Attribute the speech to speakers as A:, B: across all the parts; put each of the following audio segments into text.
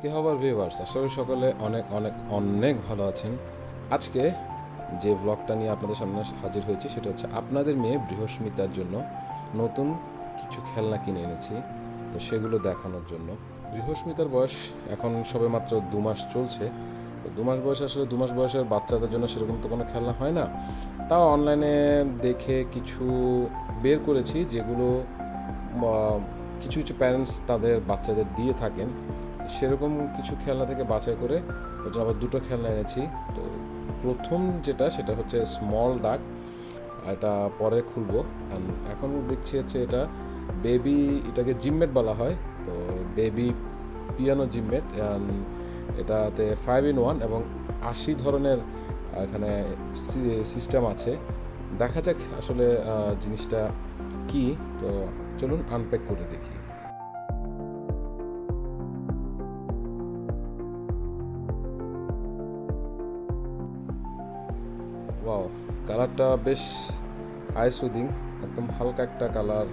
A: কি খবর ভিউয়ার্স, আশা করি সকলে অনেক অনেক অনেক ভালো আছেন। আজকে যে ব্লগটা নিয়ে আপনাদের সামনে হাজির হয়েছে সেটা হচ্ছে আপনাদের মেয়ে বৃহস্মিতার জন্য নতুন কিছু খেলনা কিনে এনেছি, তো সেগুলো দেখানোর জন্য। বৃহস্মিতার বয়স এখন সবে মাত্র 2 মাস চলছে। তো 2 মাস বয়সে আসলে 2 মাস বয়সের বাচ্চাদের জন্য সেরকম তো কোনো খেলনা হয় না। তাও অনলাইনে দেখে কিছু বের করেছি, যেগুলো কিছু কিছু প্যারেন্টস তাদের বাচ্চাদের দিয়ে থাকেন। সেরকম কিছু খেলনা থেকে বাছাই করে ওর জন্য আবার দুটো খেলনা এনেছি। তো প্রথম যেটা সেটা হচ্ছে স্মল ডাক, এটা পরে খুলবো। এখন দেখছি হচ্ছে এটা বেবি, এটাকে জিমমেট বলা হয়। তো বেবি পিয়ানো জিমমেট, এটাতে 5 in 1 এবং 80 ধরনের এখানে সিস্টেম আছে। দেখা যাক আসলে জিনিসটা কি। তো চলুন আনপ্যাক করে দেখি। ওয়াও, কালারটা বেশ আই সুদিং, একদম হালকা একটা কালার,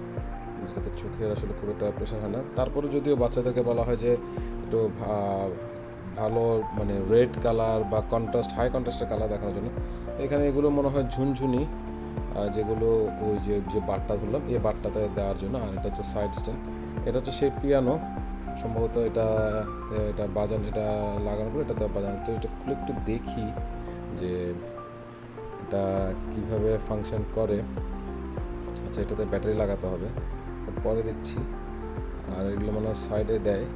A: যেটাতে চোখের আসলে খুব একটা প্রেশার হয় না। তারপরে যদিও বাচ্চাদেরকে বলা হয় যে একটু ভালো মানে রেড কালার বা কন্ট্রাস্ট, হাই কন্ট্রাস্টের কালার দেখানোর জন্য এখানে এগুলো মনে হয় ঝুনঝুনি, যেগুলো ওই যে যে বারটা ধরলাম এই বারটাতে দেওয়ার জন্য। আর এটা হচ্ছে সাইড স্ট্যান্ড, এটা হচ্ছে সেই পিয়ানো সম্ভবত। এটা এটা বাজানো, এটা লাগানোর পর এটাতে বাজানো। তো এটা খুলে একটু দেখি যে এটা কিভাবে ফাংশন করে। আচ্ছা, এটাতে ব্যাটারি লাগাতে হবে, পরে দেখছি। আর এগুলো মনে হয় সাইডে দেয়।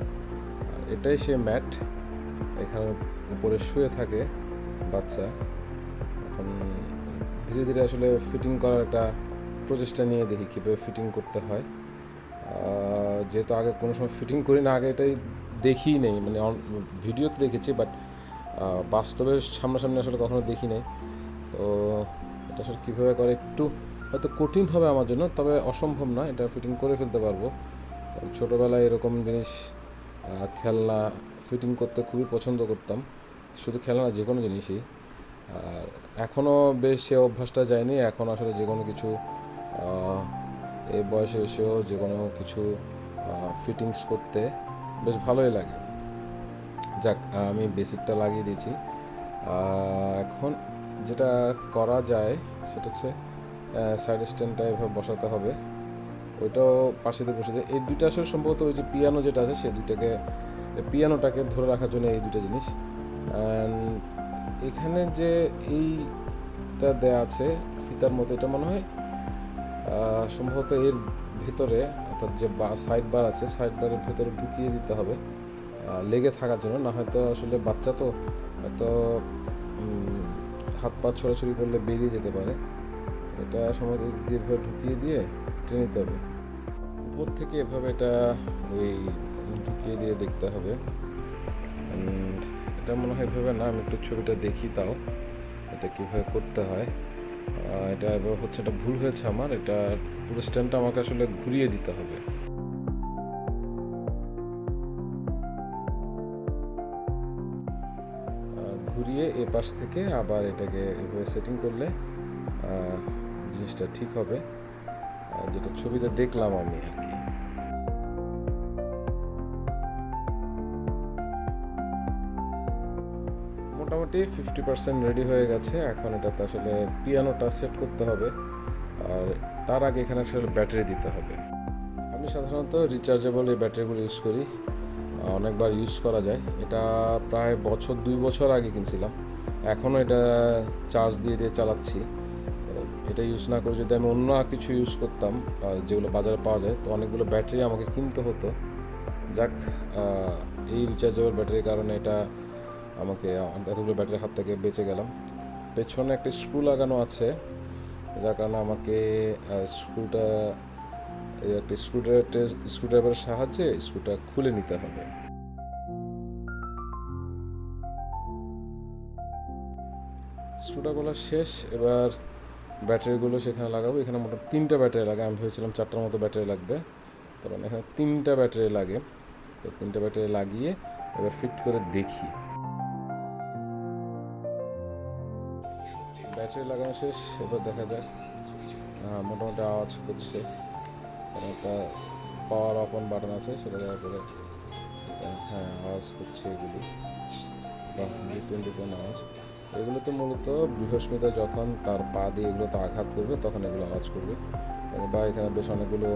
A: আর এটাই সে ম্যাট, এখানে উপরে শুয়ে থাকে বাচ্চা। এখন ধীরে ধীরে আসলে ফিটিং করার একটা প্রচেষ্টা নিয়ে দেখি কীভাবে ফিটিং করতে হয়। যেহেতু আগে কোনো সময় ফিটিং করি না, আগে এটাই দেখি নেই, মানে ভিডিওতে দেখেছি, বাট বাস্তবে সামনাসামনি আসলে কখনো দেখি নাই। তো এটা আসলে কীভাবে করে একটু হয়তো কঠিন হবে আমার জন্য, তবে অসম্ভব না, এটা ফিটিং করে ফেলতে পারবো। ছোটোবেলায় এরকম জিনিস খেলনা ফিটিং করতে খুবই পছন্দ করতাম, শুধু খেলনা যে কোনো জিনিসই। আর এখনও বেশ সে অভ্যাসটা যায়নি, এখন আসলে যে কোনো কিছু এই বয়সে এসেও যে কোনো কিছু ফিটিংস করতে বেশ ভালোই লাগে। যাক, আমি বেসিকটা লাগিয়ে দিয়েছি। এখন যেটা করা যায় সেটা হচ্ছে সাইড স্ট্যান্ডটা এভাবে বসাতে হবে, ওইটাও পাশে দিয়ে বসে দিয়ে। এই দুইটা আসলে সম্ভবত ওই যে পিয়ানো যেটা আছে সেই দুইটাকে, পিয়ানোটাকে ধরে রাখার জন্য এই দুটো জিনিস। এখানে যে এইটা দেয়া আছে ফিতার মতো, এটা মনে হয় সম্ভবত এর ভেতরে, অর্থাৎ যে সাইড বার আছে সাইড বারের ভেতরে ঢুকিয়ে দিতে হবে লেগে থাকার জন্য। না হয়তো আসলে বাচ্চা তো হয়তো হাত পা ছোড়াছুড়ি করলে বেরিয়ে যেতে পারে। এটা সম্ভবত দীর্ঘ ঢুকিয়ে দিয়ে টেনে নিতে হবে উপর থেকে, এভাবে এটা ওই ঢুকিয়ে দিয়ে দেখতে হবে। এটা মনে হয় এভাবে না, আমি একটু ছবিটা দেখি তাও এটা কীভাবে করতে হয়। এটা এবার হচ্ছে, এটা ভুল হয়েছে আমার, এটা পুরো স্ট্যান্ডটা আমাকে আসলে ঘুরিয়ে দিতে হবে। ঘুরিয়ে এ পাশ থেকে আবার এটাকে এভাবে সেটিং করলে জিনিসটা ঠিক হবে, যেটা ছবিতে দেখলাম আমি আর কি। মোটামুটি 50% রেডি হয়ে গেছে। এখন এটাতে আসলে পিয়ানোটা সেট করতে হবে, আর তার আগে এখানে আসলে ব্যাটারি দিতে হবে। আমি সাধারণত রিচার্জেবল এই ব্যাটারিগুলো ইউজ করি, অনেকবার ইউজ করা যায়। এটা প্রায় 2 বছর আগে কিনছিলাম, এখনও এটা চার্জ দিয়ে দিয়ে চালাচ্ছি। এটা ইউজ না করে যদি আমি অন্য কিছু ইউজ করতাম যেগুলো বাজারে পাওয়া যায়, তো অনেকগুলো ব্যাটারি আমাকে কিনতে হতো। যাক, এই রিচার্জেবল ব্যাটারির কারণে এটা আমাকে এতগুলো ব্যাটারির হাত থেকে বেঁচে গেলাম। পেছনে একটা স্ক্রু লাগানো আছে, যার কারণে আমাকে স্ক্রুটা একটা স্ক্রুড্রাইভারের সাহায্যে স্ক্রুটা খুলে নিতে হবে। স্ক্রুটা খোলা শেষ, এবার ব্যাটারিগুলো সেখানে লাগাবো। এখানে মোট 3টা ব্যাটারি লাগে, আমি ভেবেছিলাম 4টার মতো ব্যাটারি লাগবে, কারণ এখানে 3টা ব্যাটারি লাগে। তো 3টা ব্যাটারি লাগিয়ে এবার ফিট করে দেখি। ব্যাটারি লাগানো শেষ, এবার দেখা যাক। মোটামুটি আওয়াজ করছে, একটা পাওয়ার অফ অন বাটন আছে, সেটা দেওয়ার পরে হ্যাঁ আওয়াজ আওয়াজ করছে এগুলি, বা ডিফারেন্ট ডিফারেন্ট আওয়াজ। এগুলোতে মূলত বৃহস্মিতা যখন তার পা দিয়ে এগুলোতে আঘাত করবে তখন এগুলো আওয়াজ করবে, বা এখানে বেশ অনেকগুলো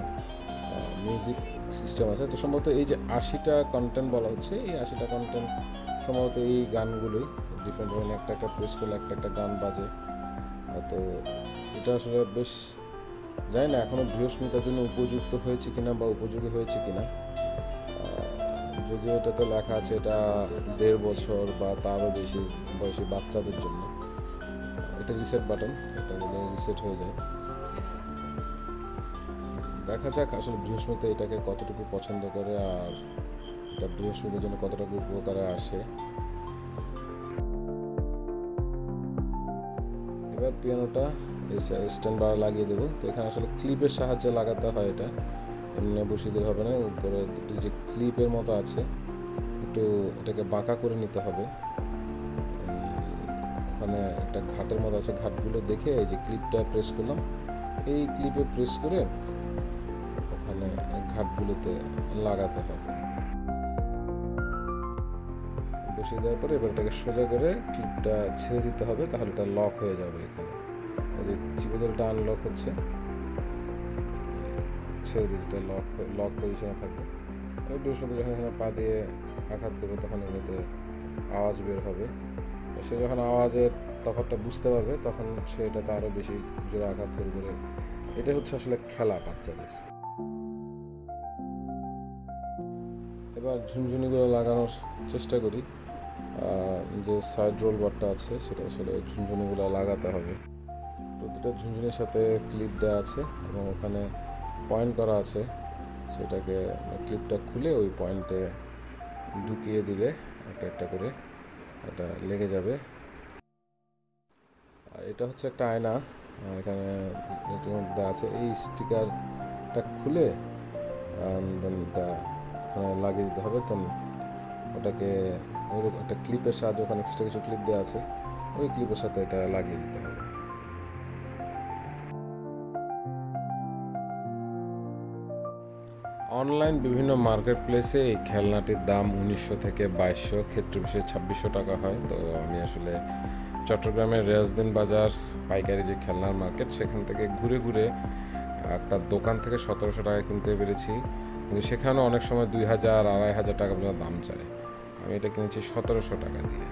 A: মিউজিক সিস্টেম আছে। তো সম্ভবত এই যে 80টা কন্টেন্ট বলা হচ্ছে, এই 80টা কন্টেন্ট সম্ভবত এই গানগুলোই ডিফারেন্ট ডিফারেন্ট একটা একটা প্রেস করলে একটা একটা গান বাজে। তো এটা আসলে বেশ জানি না এখনও বৃহস্মিতার জন্য উপযুক্ত হয়েছে কিনা বা উপযোগী হয়েছে কিনা। যদিও এটাতে লেখা আছে এটা 1.5 বছর বা তারও বেশি বয়সী বাচ্চাদের জন্য। এটা রিসেট বাটন, এটা দিলে রিসেট হয়ে যায়। দেখা যাক আসলে বৃহস্মিতা এটাকে কতটুকু পছন্দ করে আর এটা বৃহস্মিতার জন্য কতটুকু উপকারে আসে। এবার পিয়ানোটা স্ট্যান্ড বার লাগিয়ে দেবো। তো এখানে আসলে ক্লিপের সাহায্যে লাগাতে হয়, এটা এমনি বসিয়ে দিলে হবে না। উপরে দুটি যে ক্লিপের মতো আছে, একটু এটাকে বাঁকা করে নিতে হবে। ওখানে একটা ঘাটের মতো আছে, ঘাটগুলো দেখে এই যে ক্লিপটা প্রেস করলাম, এই ক্লিপে প্রেস করে ওখানে ঘাটগুলোতে লাগাতে হবে। বসিয়ে দেওয়ার পরে এবার এটাকে সোজা করে ক্লিপটা ছেড়ে দিতে হবে, তাহলে এটা লক হয়ে যাবে। এখানে এই যে চিপে ধরে এটা আনলক হচ্ছে, ছেড়ে দিয়ে এটা লক পজিশনে থাকবে। একটু শুধু যখন এখানে পা দিয়ে আঘাত করবে তখন এগুলোতে আওয়াজ বের হবে। সে যখন আওয়াজের তফাৎটা বুঝতে পারবে তখন সে এটাতে আরও বেশি জোরে আঘাত করবে। এটা হচ্ছে আসলে খেলা বাচ্চাদের। এবার ঝুনঝুনিগুলো লাগানোর চেষ্টা করি। যে সাইড রোল বারটা আছে সেটা আসলে ঝুনঝুনিগুলো লাগাতে হবে। প্রতিটা ঝুনঝুনির সাথে ক্লিপ দেওয়া আছে এবং ওখানে পয়েন্ট করা আছে, সেটাকে ক্লিপটা খুলে ওই পয়েন্টে ঢুকিয়ে দিলে একটা একটা করে এটা লেগে যাবে। আর এটা হচ্ছে একটা আয়না, এখানে দেওয়া আছে। এই স্টিকারটা খুলে দেন এটা ওখানে লাগিয়ে দিতে হবে। দেন ওটাকে একটা ক্লিপের সাহায্যে, ওখানে এক্সট্রা কিছু ক্লিপ দেওয়া আছে, ওই ক্লিপের সাথে এটা লাগিয়ে দিতে হবে। অনলাইন বিভিন্ন মার্কেট প্লেসে এই খেলনাটির দাম 1900 থেকে 2200, ক্ষেত্র বিশেষে 2600 টাকা হয়। তো আমি আসলে চট্টগ্রামের রেয়াজদিন বাজার পাইকারি যে খেলনার মার্কেট, সেখান থেকে ঘুরে ঘুরে একটা দোকান থেকে 1700 টাকা কিনতে পেরেছি, কিন্তু সেখানে অনেক সময় 2000 2500 টাকা পর্যন্ত দাম চায়। আমি এটা কিনেছি 1700 টাকা দিয়ে।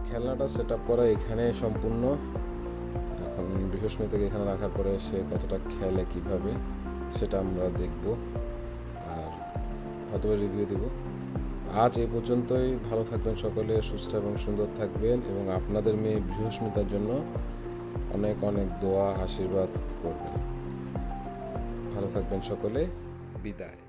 A: খেলনাটা সেট আপ করা এখানে সম্পূর্ণ। এখন বৃহস্পতিকে এখানে রাখার পরে সে কতটা খেলে কীভাবে সেটা আমরা দেখব আর হয়তো রিভিউ দেব। আজ এই পর্যন্তই। ভালো থাকবেন সকলে, সুস্থ এবং সুন্দর থাকবেন, এবং আপনাদের মেয়ে বৃহস্মিতার জন্য অনেক অনেক দোয়া আশীর্বাদ করবেন। ভালো থাকবেন সকলে, বিদায়।